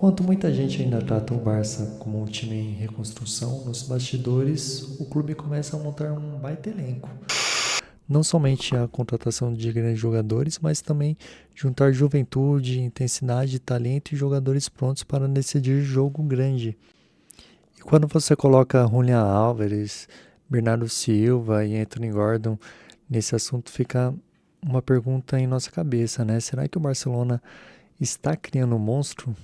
Enquanto muita gente ainda trata o Barça como um time em reconstrução, nos bastidores o clube começa a montar um baita elenco. Não somente a contratação de grandes jogadores, mas também juntar juventude, intensidade, talento e jogadores prontos para decidir jogo grande. E quando você coloca Julián Álvares, Bernardo Silva e Anthony Gordon nesse assunto, fica uma pergunta em nossa cabeça, né? Será que o Barcelona está criando um monstro?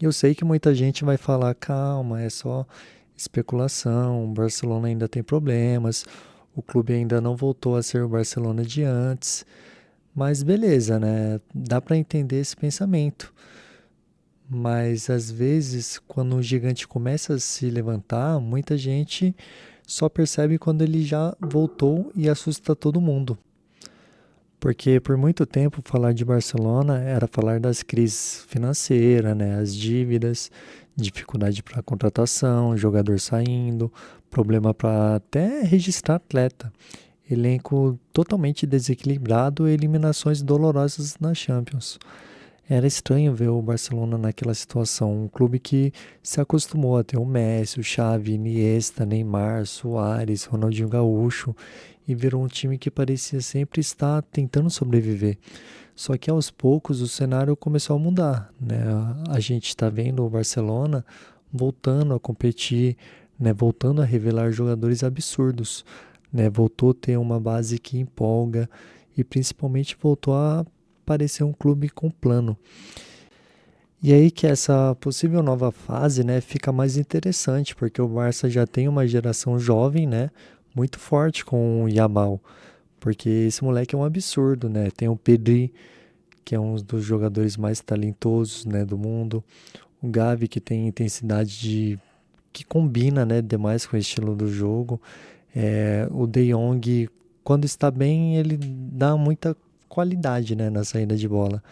Eu sei que muita gente vai falar, calma, é só especulação, o Barcelona ainda tem problemas, o clube ainda não voltou a ser o Barcelona de antes, mas beleza, né? Dá para entender esse pensamento. Mas às vezes, quando o gigante começa a se levantar, muita gente só percebe quando ele já voltou e assusta todo mundo. Porque por muito tempo falar de Barcelona era falar das crises financeiras, né, as dívidas, dificuldade para contratação, jogador saindo, problema para até registrar atleta, elenco totalmente desequilibrado e eliminações dolorosas na Champions. Era estranho ver o Barcelona naquela situação, um clube que se acostumou a ter o Messi, o Xavi, Iniesta, Neymar, Suárez, Ronaldinho Gaúcho e virou um time que parecia sempre estar tentando sobreviver. Só que aos poucos o cenário começou a mudar, né? A gente está vendo o Barcelona voltando a competir, né? Voltando a revelar jogadores absurdos, né? Voltou a ter uma base que empolga e principalmente voltou a parecer um clube com plano. E aí que essa possível nova fase, né, fica mais interessante, porque o Barça já tem uma geração jovem, né, muito forte com o Yamal, porque esse moleque é um absurdo, né? Tem o Pedri, que é um dos jogadores mais talentosos, né, do mundo, o Gavi, que tem intensidade que combina, né, demais com o estilo do jogo, o De Jong, quando está bem, ele dá muita qualidade, né, na saída de bola.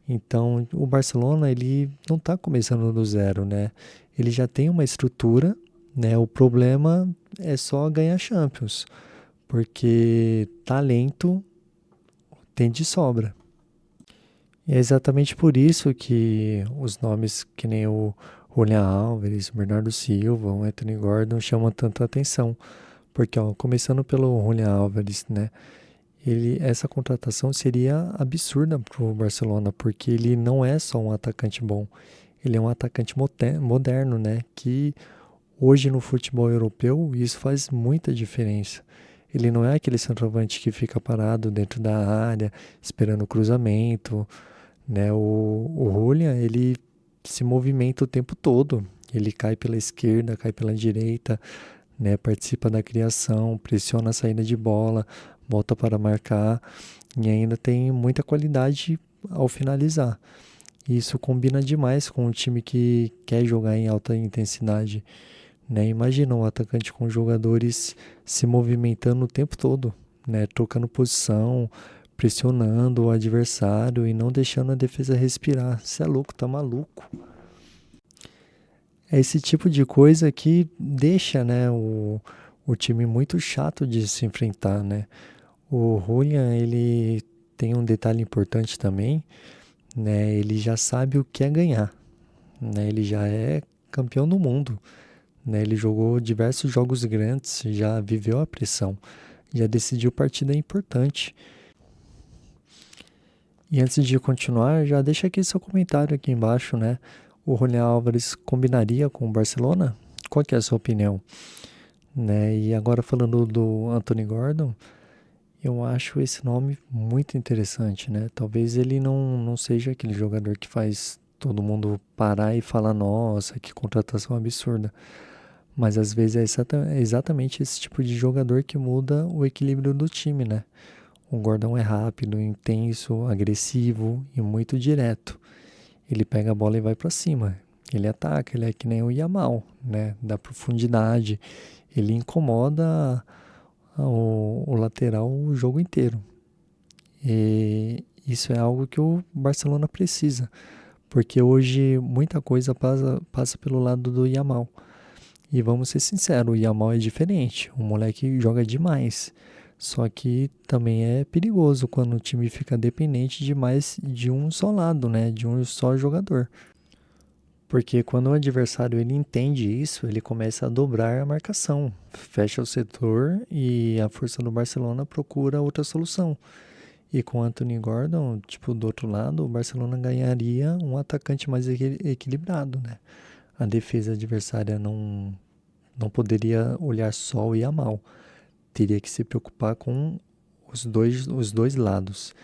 Então, o Barcelona, ele não está começando do zero, né? Ele já tem uma estrutura, né? O problema é só ganhar Champions, porque talento tem de sobra. E é exatamente por isso que os nomes que nem o Julián Álvares, Bernardo Silva, o Anthony Gordon chamam tanta atenção. Porque, ó, começando pelo Julián Álvares, né? Essa contratação seria absurda para o Barcelona, porque ele não é só um atacante bom, ele é um atacante moderno, né? Que hoje no futebol europeu isso faz muita diferença. Ele não é aquele centroavante que fica parado dentro da área, esperando o cruzamento, né? O Julian, ele se movimenta o tempo todo. Ele cai pela esquerda, cai pela direita, né? Participa da criação, pressiona a saída de bola, volta para marcar e ainda tem muita qualidade ao finalizar. Isso combina demais com um time que quer jogar em alta intensidade, né? Imagina um atacante com jogadores se movimentando o tempo todo, né? Trocando posição, pressionando o adversário e não deixando a defesa respirar. Você é louco, tá maluco. É esse tipo de coisa que deixa, né, o time muito chato de se enfrentar, né? O Julian, ele tem um detalhe importante também, né? Ele já sabe o que é ganhar, né? Ele já é campeão do mundo, né? Ele jogou diversos jogos grandes, já viveu a pressão, já decidiu partida importante. E antes de continuar, já deixa aqui seu comentário aqui embaixo, né? O Julián Álvares combinaria com o Barcelona? Qual que é a sua opinião? Né? E agora falando do Anthony Gordon, eu acho esse nome muito interessante, né? Talvez ele não seja aquele jogador que faz todo mundo parar e falar, nossa, que contratação absurda. Mas às vezes é exatamente esse tipo de jogador que muda o equilíbrio do time, né? O Gordon é rápido, intenso, agressivo e muito direto. Ele pega a bola e vai para cima. Ele ataca, ele é que nem o Yamal, né? Da profundidade. Ele incomoda o lateral o jogo inteiro. E isso é algo que o Barcelona precisa, porque hoje muita coisa passa pelo lado do Yamal. E vamos ser sinceros, o Yamal é diferente, o moleque joga demais. Só que também é perigoso quando o time fica dependente demais de um só lado, né? De um só jogador. Porque quando o adversário ele entende isso, ele começa a dobrar a marcação, fecha o setor e a força do Barcelona procura outra solução. E com o Anthony Gordon, tipo, do outro lado, o Barcelona ganharia um atacante mais equilibrado, né? A defesa adversária não poderia olhar só o Yamal. Teria que se preocupar com os dois lados.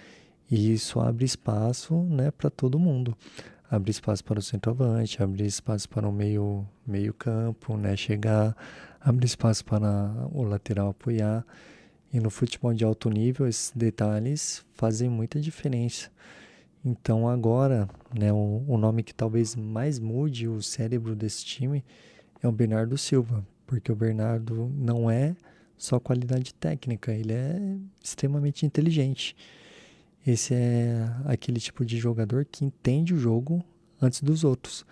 E isso abre espaço, né, para todo mundo. Abre espaço para o centroavante, abre espaço para o meio campo, né, chegar, abre espaço para o lateral apoiar. E no futebol de alto nível, esses detalhes fazem muita diferença. Então agora, né, o nome que talvez mais mude o cérebro desse time é o Bernardo Silva, porque o Bernardo não é só qualidade técnica, ele é extremamente inteligente. Esse é aquele tipo de jogador que entende o jogo antes dos outros.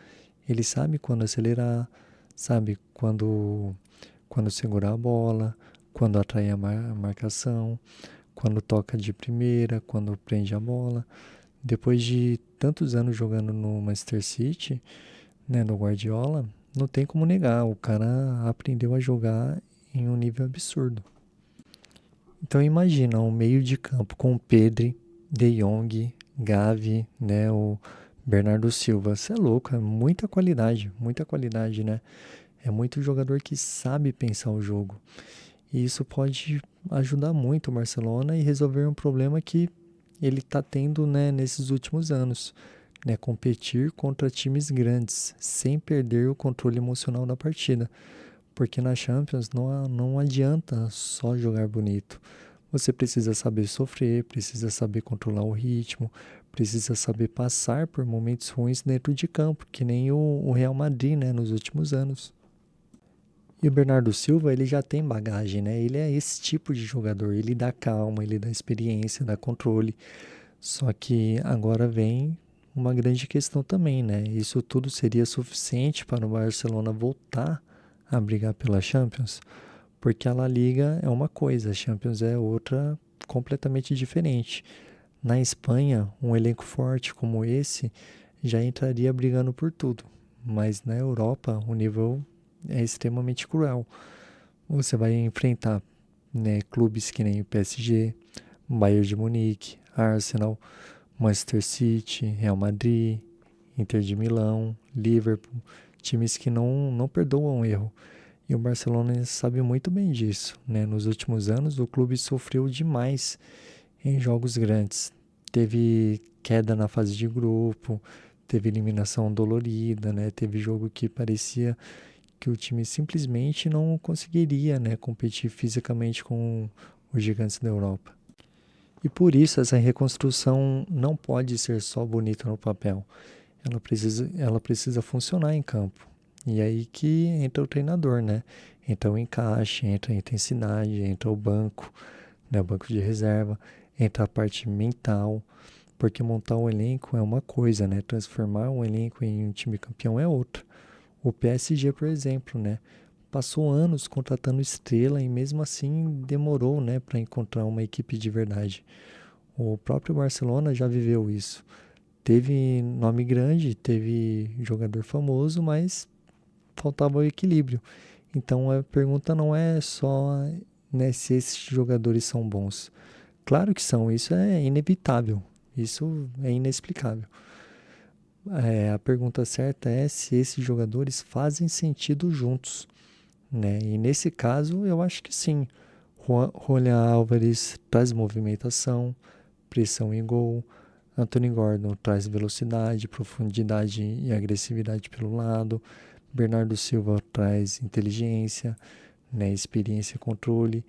Ele sabe quando acelerar, sabe quando segurar a bola, quando atrair a marcação, quando toca de primeira, quando prende a bola. Depois de tantos anos jogando no Manchester City, né, no Guardiola, não tem como negar, o cara aprendeu a jogar em um nível absurdo. Então imagina um meio de campo com o Pedri, De Jong, Gavi, né, o Bernardo Silva. Você é louco, é muita qualidade, né? É muito jogador que sabe pensar o jogo. E isso pode ajudar muito o Barcelona e resolver um problema que ele está tendo, né, nesses últimos anos, né, competir contra times grandes, sem perder o controle emocional da partida. Porque na Champions não adianta só jogar bonito. Você precisa saber sofrer, precisa saber controlar o ritmo, precisa saber passar por momentos ruins dentro de campo, que nem o Real Madrid, né, nos últimos anos. E o Bernardo Silva, ele já tem bagagem, né? Ele é esse tipo de jogador, ele dá calma, ele dá experiência, dá controle. Só que agora vem uma grande questão também, né? Isso tudo seria suficiente para o Barcelona voltar a brigar pela Champions? Porque a La Liga é uma coisa, a Champions é outra completamente diferente. Na Espanha, um elenco forte como esse já entraria brigando por tudo. Mas na Europa, o nível é extremamente cruel. Você vai enfrentar, né, clubes que nem o PSG, Bayern de Munique, Arsenal, Manchester City, Real Madrid, Inter de Milão, Liverpool, times que não perdoam erro. E o Barcelona sabe muito bem disso, né? Nos últimos anos, o clube sofreu demais em jogos grandes. Teve queda na fase de grupo, teve eliminação dolorida, né? Teve jogo que parecia que o time simplesmente não conseguiria, né, competir fisicamente com os gigantes da Europa. E por isso essa reconstrução não pode ser só bonita no papel. Ela precisa funcionar em campo. E aí que entra o treinador, né? Entra o encaixe, entra a intensidade, entra o banco, né? O banco de reserva, entra a parte mental, porque montar um elenco é uma coisa, né? Transformar um elenco em um time campeão é outra. O PSG, por exemplo, né? Passou anos contratando estrela e mesmo assim demorou, né, para encontrar uma equipe de verdade. O próprio Barcelona já viveu isso. Teve nome grande, teve jogador famoso, mas faltava o equilíbrio. Então a pergunta não é só, né, se esses jogadores são bons. Claro que são, isso é inevitável, isso é inexplicável. A pergunta certa é se esses jogadores fazem sentido juntos, né? E nesse caso eu acho que sim. Julián Álvares traz movimentação, pressão em gol. Anthony Gordon traz velocidade, profundidade e agressividade pelo lado. Bernardo Silva traz inteligência, né, experiência e controle.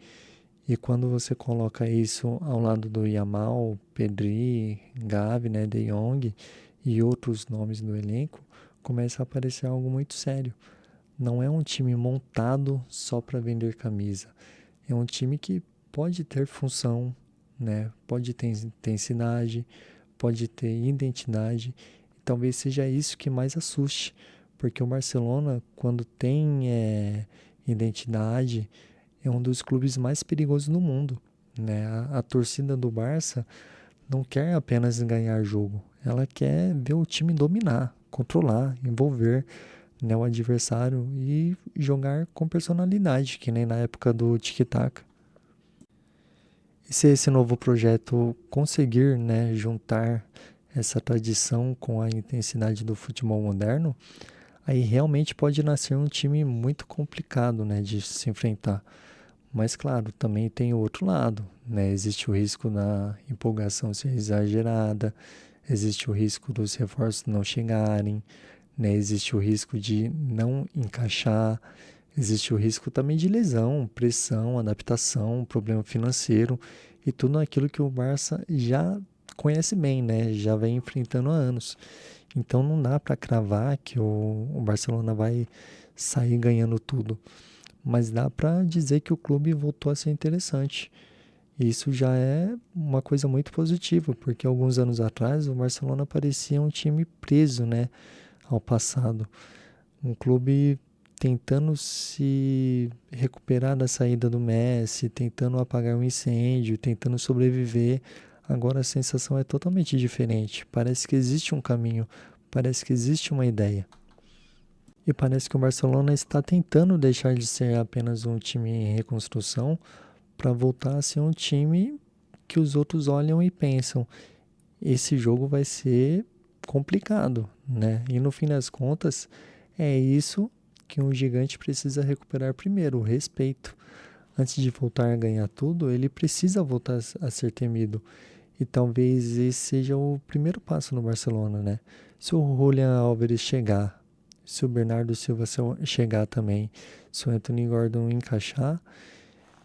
E quando você coloca isso ao lado do Yamal, Pedri, Gavi, né, De Jong e outros nomes do elenco, começa a aparecer algo muito sério. Não é um time montado só para vender camisa. É um time que pode ter função, né? Pode ter intensidade, pode ter identidade. E talvez seja isso que mais assuste, porque o Barcelona, quando tem identidade, é um dos clubes mais perigosos do mundo, né? A torcida do Barça não quer apenas ganhar jogo, ela quer ver o time dominar, controlar, envolver, né, o adversário e jogar com personalidade, que nem na época do tic-tac. E se esse novo projeto conseguir, né, juntar essa tradição com a intensidade do futebol moderno, aí realmente pode nascer um time muito complicado, né, de se enfrentar. Mas claro, também tem o outro lado, né? Existe o risco da empolgação ser exagerada, existe o risco dos reforços não chegarem, né? Existe o risco de não encaixar, existe o risco também de lesão, pressão, adaptação, problema financeiro e tudo aquilo que o Barça já conhece bem, né? Já vem enfrentando há anos. Então não dá para cravar que o Barcelona vai sair ganhando tudo, mas dá para dizer que o clube voltou a ser interessante. E isso já é uma coisa muito positiva, porque alguns anos atrás o Barcelona parecia um time preso, né, ao passado. Um clube tentando se recuperar da saída do Messi, tentando apagar um incêndio, tentando sobreviver. Agora a sensação é totalmente diferente. Parece que existe um caminho, parece que existe uma ideia. E parece que o Barcelona está tentando deixar de ser apenas um time em reconstrução para voltar a ser um time que os outros olham e pensam: esse jogo vai ser complicado, né? E no fim das contas, é isso que um gigante precisa recuperar primeiro, o respeito. Antes de voltar a ganhar tudo, ele precisa voltar a ser temido. E talvez esse seja o primeiro passo no Barcelona, né? Se o Julian Álvares chegar, se o Bernardo Silva chegar também, se o Anthony Gordon encaixar,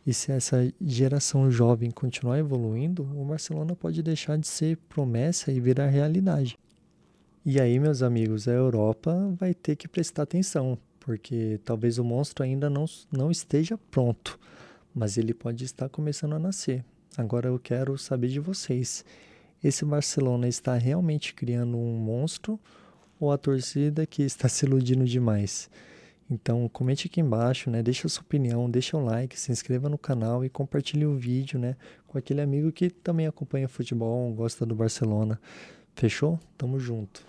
e se essa geração jovem continuar evoluindo, o Barcelona pode deixar de ser promessa e virar realidade. E aí, meus amigos, a Europa vai ter que prestar atenção, porque talvez o monstro ainda não esteja pronto, mas ele pode estar começando a nascer. Agora eu quero saber de vocês. Esse Barcelona está realmente criando um monstro ou a torcida que está se iludindo demais? Então, comente aqui embaixo, né? Deixa a sua opinião, deixa o like, se inscreva no canal e compartilhe o vídeo, né? Com aquele amigo que também acompanha futebol, gosta do Barcelona. Fechou? Tamo junto.